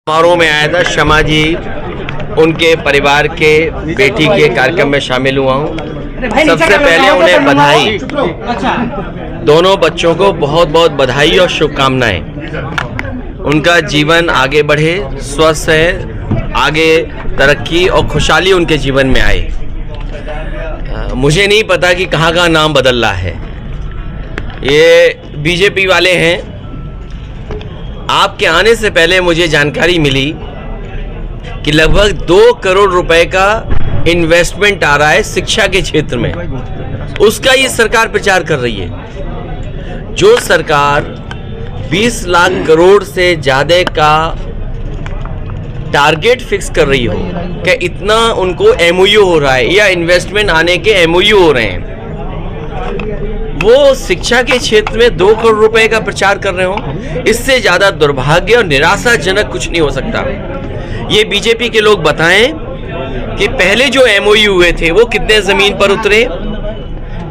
समारोह में आया था। शमा जी उनके परिवार के बेटी के कार्यक्रम में शामिल हुआ हूँ। सबसे पहले उन्हें बधाई, दोनों बच्चों को बहुत बहुत बधाई और शुभकामनाएं। उनका जीवन आगे बढ़े, स्वस्थ है, आगे तरक्की और खुशहाली उनके जीवन में आए। मुझे नहीं पता कि कहाँ कहाँ नाम बदल रहा है। ये बीजेपी वाले हैं। आपके आने से पहले मुझे जानकारी मिली कि लगभग 2 करोड़ रुपए का इन्वेस्टमेंट आ रहा है शिक्षा के क्षेत्र में। उसका ये सरकार प्रचार कर रही है। जो सरकार 20 लाख करोड़ से ज़्यादा का टारगेट फिक्स कर रही हो कि इतना उनको एमओयू हो रहा है या इन्वेस्टमेंट आने के एमओयू हो रहे हैं, वो शिक्षा के क्षेत्र में 2 करोड़ रुपए का प्रचार कर रहे हो, इससे ज्यादा दुर्भाग्य और निराशाजनक कुछ नहीं हो सकता। ये बीजेपी के लोग बताएं कि पहले जो एमओयू हुए थे वो कितने जमीन पर उतरे।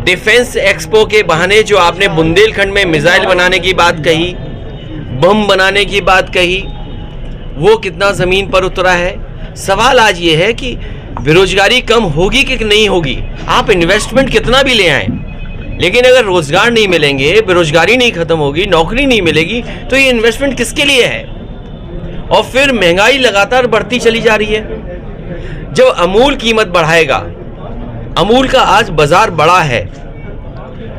डिफेंस एक्सपो के बहाने जो आपने बुंदेलखंड में मिसाइल बनाने की बात कही, बम बनाने की बात कही, वो कितना जमीन पर उतरा है। सवाल आज ये है कि बेरोजगारी कम होगी कि नहीं होगी। आप इन्वेस्टमेंट कितना भी ले आए, लेकिन अगर रोजगार नहीं मिलेंगे, बेरोजगारी नहीं खत्म होगी, नौकरी नहीं मिलेगी, तो ये इन्वेस्टमेंट किसके लिए है। और फिर महंगाई लगातार बढ़ती चली जा रही है। जब अमूल कीमत बढ़ाएगा, अमूल का आज बाजार बड़ा है,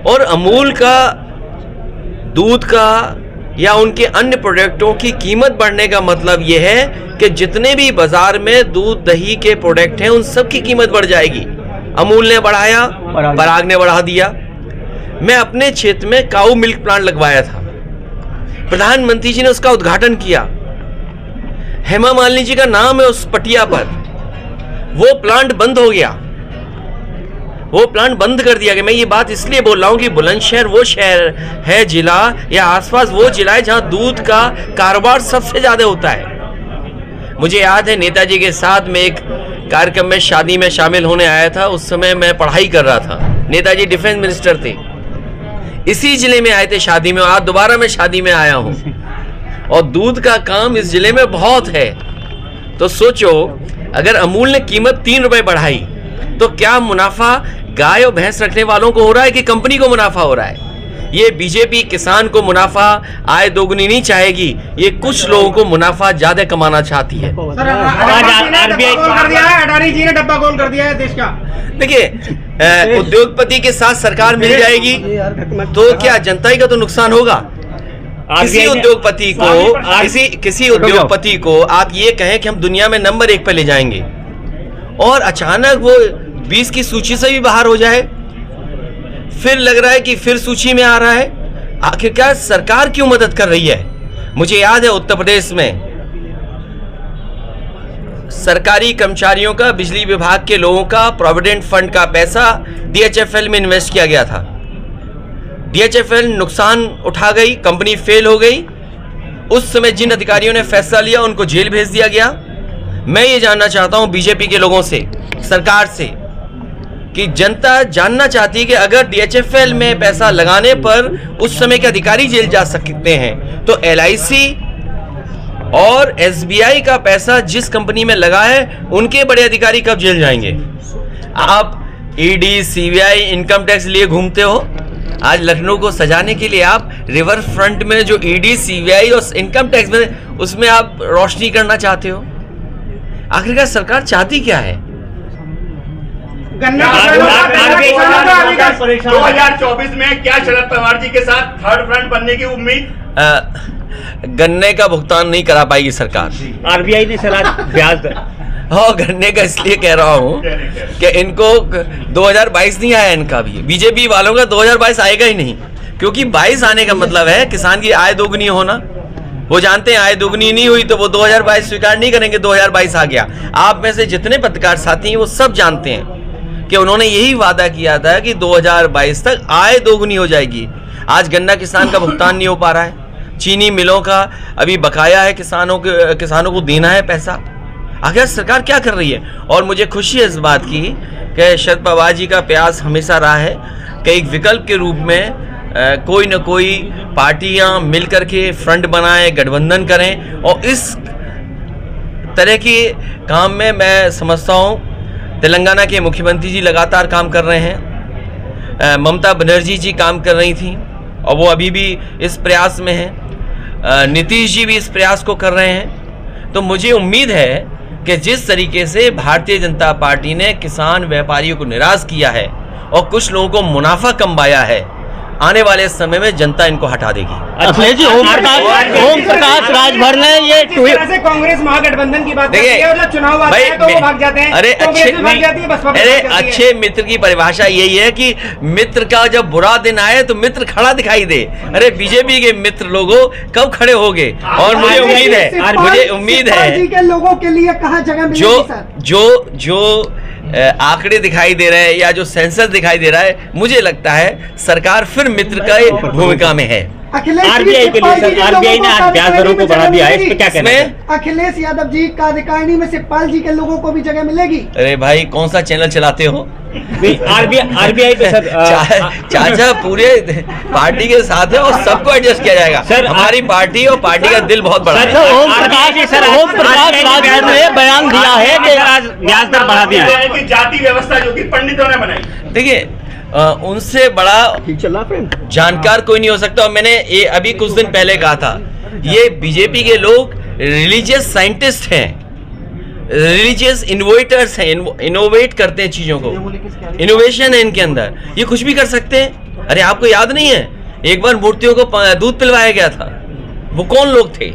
और अमूल का दूध का या उनके अन्य प्रोडक्टों की कीमत बढ़ने का मतलब यह है कि जितने भी बाजार में दूध दही के प्रोडक्ट हैं उन सब की कीमत बढ़ जाएगी। अमूल ने बढ़ाया, पराग ने बढ़ा दिया। मैं अपने क्षेत्र में काऊ मिल्क प्लांट लगवाया था, प्रधानमंत्री जी ने उसका उद्घाटन किया। हेमा मालिनी जी का नाम है उस पटिया पर। वो प्लांट बंद हो गया, वो प्लांट बंद कर दिया गया। मैं ये बात इसलिए बोल रहा हूं कि बुलंदशहर वो शहर है, जिला या आसपास वो जिला है जहां दूध का कारोबार सबसे ज्यादा होता है। मुझे याद है नेताजी के साथ में एक कार्यक्रम में शादी में शामिल होने आया था। उस समय मैं पढ़ाई कर रहा था, नेताजी डिफेंस मिनिस्टर थे, इसी जिले में आए थे शादी में। आज दोबारा मैं शादी में आया हूं और दूध का काम इस जिले में बहुत है। तो सोचो, अगर अमूल ने कीमत 3 रुपए बढ़ाई तो क्या मुनाफा गाय और भैंस रखने वालों को हो रहा है कि कंपनी को मुनाफा हो रहा है। ये बीजेपी किसान को मुनाफा, आय दोगुनी नहीं चाहेगी, ये कुछ लोगों को मुनाफा ज्यादा कमाना चाहती है। अडानी जी ने डब्बा गोल कर दिया है देश का। देखिए, उद्योगपति के साथ सरकार मिल जाएगी तो क्या जनता का तो नुकसान होगा। किसी उद्योगपति को आप ये कहें कि हम दुनिया में नंबर 1 पे ले जाएंगे और अचानक वो 20 की सूची से भी बाहर हो जाए, फिर लग रहा है कि फिर सूची में आ रहा है। आखिरकार सरकार क्यों मदद कर रही है। मुझे याद है उत्तर प्रदेश में सरकारी कर्मचारियों का, बिजली विभाग के लोगों का प्रोविडेंट फंड का पैसा डीएचएफएल में इन्वेस्ट किया गया था। डीएचएफएल नुकसान उठा गई, कंपनी फेल हो गई। उस समय जिन अधिकारियों ने फैसला लिया उनको जेल भेज दिया गया। मैं ये जानना चाहता हूं बीजेपी के लोगों से, सरकार से, कि जनता जानना चाहती है कि अगर डीएचएफएल में पैसा लगाने पर उस समय के अधिकारी जेल जा सकते हैं, तो एलआईसी और एसबीआई का पैसा जिस कंपनी में लगा है उनके बड़े अधिकारी कब जेल जाएंगे। आप ईडी, सीबीआई, इनकम टैक्स लिए घूमते हो। आज लखनऊ को सजाने के लिए आप रिवर फ्रंट में जो ईडी, सीबीआई और इनकम टैक्स में, उसमें आप रोशनी करना चाहते हो। आखिरकार सरकार चाहती क्या है। 2024 में क्या शरद पवार जी के साथ थर्ड फ्रंट बनने की उम्मीद। गन्ने का भुगतान नहीं करा पाएगी सरकार। आरबीआई ने सलाह ब्याज हाँ, गन्ने का इसलिए कह रहा हूँ कि इनको 2022 नहीं आया, इनका भी बीजेपी वालों का 2022 आएगा ही नहीं, क्योंकि 22 आने का मतलब है किसान की आय दोगुनी होना। वो जानते हैं आय दोगुनी नहीं हुई तो वो 2022 स्वीकार नहीं करेंगे। 2022 आ गया। आप में से जितने पत्रकार साथी हैं वो सब जानते हैं कि उन्होंने यही वादा किया था कि 2022 तक आय दोगुनी हो जाएगी। आज गन्ना किसान का भुगतान नहीं हो पा रहा है, चीनी मिलों का अभी बकाया है, किसानों को देना है पैसा। आखिर सरकार क्या कर रही है। और मुझे खुशी है इस बात की कि शरद पवार जी का प्रयास हमेशा रहा है कि एक विकल्प के रूप में कोई न कोई पार्टियां मिलकर के फ्रंट बनाएं, गठबंधन करें और इस तरह के काम में मैं समझता हूँ तेलंगाना के मुख्यमंत्री जी लगातार काम कर रहे हैं, ममता बनर्जी जी काम कर रही थी और वो अभी भी इस प्रयास में हैं, नीतीश जी भी इस प्रयास को कर रहे हैं। तो मुझे उम्मीद है कि जिस तरीके से भारतीय जनता पार्टी ने किसान व्यापारियों को निराश किया है और कुछ लोगों को मुनाफा कमाया है, आने वाले समय में जनता इनको हटा देगी। अखिलेश जी, ओम प्रकाश राजभर ने ये ट्वीट से कांग्रेस महागठबंधन की बात देखिए चुनाव आता है तो वो भाग जाते हैं। अरे अच्छे मित्र की परिभाषा यही है कि मित्र का जब बुरा दिन आए तो मित्र खड़ा दिखाई दे। अरे बीजेपी के मित्र लोगों कब खड़े होंगे? और मुझे उम्मीद है के लोगों के लिए कहाँ जगह मिलेगी? जो आंकड़े दिखाई दे रहे हैं या जो सेंसस दिखाई दे रहा है, मुझे लगता है सरकार फिर मित्र का भूमिका में है। आरबीआई के लिए सर, आरबीआई ने आज ब्याज दरों को बढ़ा दिया है, इस पे क्या कहना है? अखिलेश यादव जी कार्यकारिणी में शिवपाल जी के लोगों को भी जगह मिलेगी? अरे भाई, कौन सा चैनल चलाते हो? आरबीआई पे सर चाचा पूरे पार्टी के साथ है और सबको एडजस्ट किया जाएगा सर। हमारी पार्टी और पार्टी का दिल बहुत बड़ा है। ओम प्रकाश राजभर ने बयान दिया है कि आज ब्याज दर बढ़ा दिया है कि जाति व्यवस्था जो कि पंडितों ने बनाई। देखिए, उनसे बड़ा जानकार कोई नहीं हो सकता। और मैंने ये अभी कुछ दिन पहले कहा था, ये बीजेपी के लोग रिलीजियस साइंटिस्ट हैं, रिलीजियस इनोवेटर्स हैं, इनोवेट करते हैं चीजों को, इनोवेशन है इनके अंदर, ये कुछ भी कर सकते हैं। अरे आपको याद नहीं है, एक बार मूर्तियों को दूध पिलवाया गया था, वो कौन लोग थे?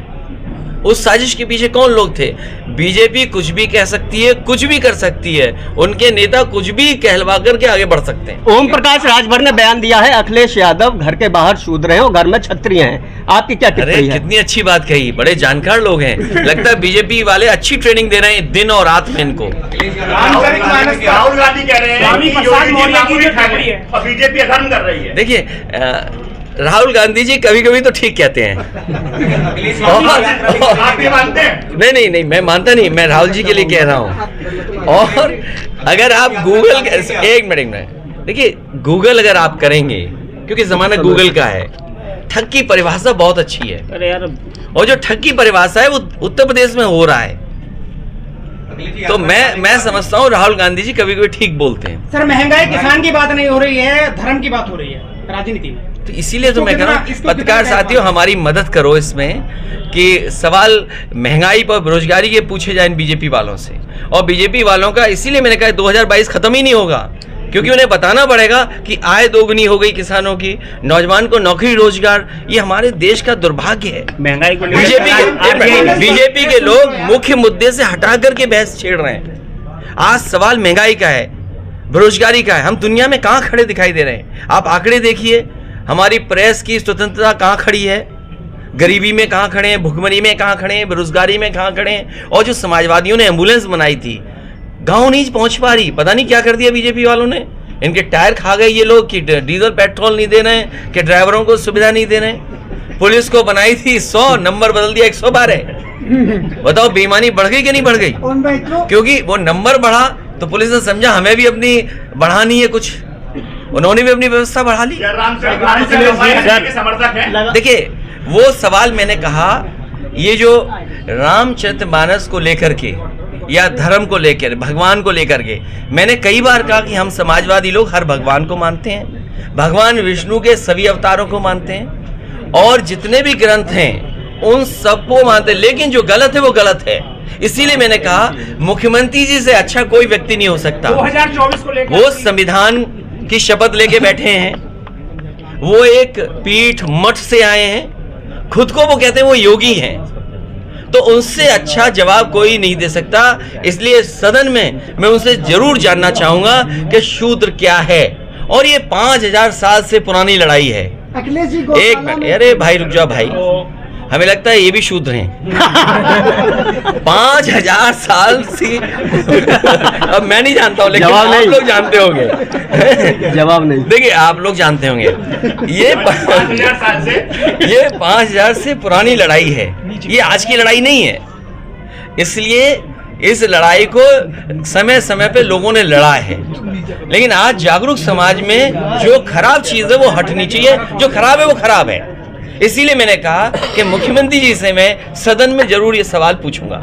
उस साजिश के पीछे कौन लोग थे? बीजेपी कुछ भी कह सकती है, कुछ भी कर सकती है, उनके नेता कुछ भी कहलवा करके आगे बढ़ सकते हैं। ओम प्रकाश राजभर ने बयान दिया है अखिलेश यादव घर के बाहर शूद्र हैं और घर में क्षत्रिय हैं। आपकी क्या टिप्पणी है? कितनी अच्छी बात कही, बड़े जानकार लोग हैं। लगता है बीजेपी वाले अच्छी ट्रेनिंग दे रहे हैं दिन और रात में इनको। राहुल गांधी कह रहे हैं बीजेपी अधर्म कर रही है। देखिए, राहुल गांधी जी कभी कभी तो ठीक कहते हैं। आप भी मानते हैं? नहीं, मैं मानता नहीं, मैं राहुल जी के लिए कह रहा हूँ। और अगर आप गूगल, एक मिनट देखिए, गूगल अगर आप करेंगे, क्योंकि जमाना गूगल का है, ठग की परिभाषा बहुत अच्छी है। अरे यार, और जो ठग की परिभाषा है वो उत्तर प्रदेश में हो रहा है। तो मैं समझता हूँ राहुल गांधी जी कभी कभी ठीक बोलते हैं। सर, महंगाई किसान की बात नहीं हो रही है, धर्म की बात हो रही है राजनीति में। तो इसीलिए तो मैं कह रहा हूँ, पत्रकार साथियों हमारी मदद करो इसमें कि सवाल महंगाई पर, बेरोजगारी के पूछे जाए बीजेपी वालों से। और बीजेपी वालों का इसीलिए मैंने कहा 2022 खत्म ही नहीं होगा, क्योंकि उन्हें बताना पड़ेगा कि आय दोगुनी हो गई किसानों की, नौजवान को नौकरी रोजगार, ये हमारे देश का दुर्भाग्य है। महंगाई को बीजेपी के लोग मुख्य मुद्दे से हटा करके बहस छेड़ रहे हैं। आज सवाल महंगाई का है, बेरोजगारी का है। हम दुनिया में कहाँ खड़े दिखाई दे रहे हैं? आप आंकड़े देखिए, हमारी प्रेस की स्वतंत्रता कहाँ खड़ी है, गरीबी में कहाँ खड़े हैं, भुखमरी में कहाँ खड़े हैं, बेरोजगारी में कहाँ खड़े हैं। और जो समाजवादियों ने एम्बुलेंस बनाई थी, गांव नहीं पहुंच पा रही, पता नहीं क्या कर दिया बीजेपी वालों ने। इनके टायर खा गए ये लोग कि डीजल पेट्रोल नहीं दे रहे हैं, कि ड्राइवरों को सुविधा नहीं दे रहे हैं। पुलिस को बनाई थी 100, नंबर बदल दिया 112। बताओ बेईमानी बढ़ गई कि नहीं बढ़ गई? क्योंकि वो नंबर बढ़ा तो पुलिस ने समझा हमें भी अपनी बढ़ानी है कुछ, उन्होंने भी अपनी व्यवस्था बढ़ा ली। देखिए, वो सवाल मैंने कहा, ये जो रामचरितमानस को लेकर के या धर्म को लेकर, भगवान को लेकर के, मैंने कई बार कहा कि हम समाजवादी लोग हर भगवान को मानते हैं, भगवान विष्णु के सभी अवतारों को मानते हैं, और जितने भी ग्रंथ हैं उन सबको मानते हैं, लेकिन जो गलत है वो गलत है। इसीलिए मैंने कहा मुख्यमंत्री जी से अच्छा कोई व्यक्ति नहीं हो सकता। 2024 को लेकर वो संविधान की शपथ लेके बैठे हैं, वो एक पीठ मठ से आए हैं, खुद को वो कहते हैं वो योगी हैं, तो उनसे अच्छा जवाब कोई नहीं दे सकता। इसलिए सदन में मैं उनसे जरूर जानना चाहूंगा कि शूद्र क्या है, और ये 5000 साल से पुरानी लड़ाई है। अखिलेश जी, एक मिनट, अरे भाई रुक जाओ भाई, हमें लगता है ये भी शूद्र हैं। 5000 साल से अब मैं नहीं जानता हूँ, लेकिन आप लोग जानते होंगे। जवाब नहीं। देखिए, आप लोग जानते होंगे, ये 5000 से पुरानी लड़ाई है, ये आज की लड़ाई नहीं है। इसलिए इस लड़ाई को समय समय पे लोगों ने लड़ा है, लेकिन आज जागरूक समाज में जो खराब चीज है वो हटनी चाहिए। जो खराब है वो खराब है, इसीलिए मैंने कहा कि मुख्यमंत्री जी से मैं सदन में जरूर ये सवाल पूछूंगा।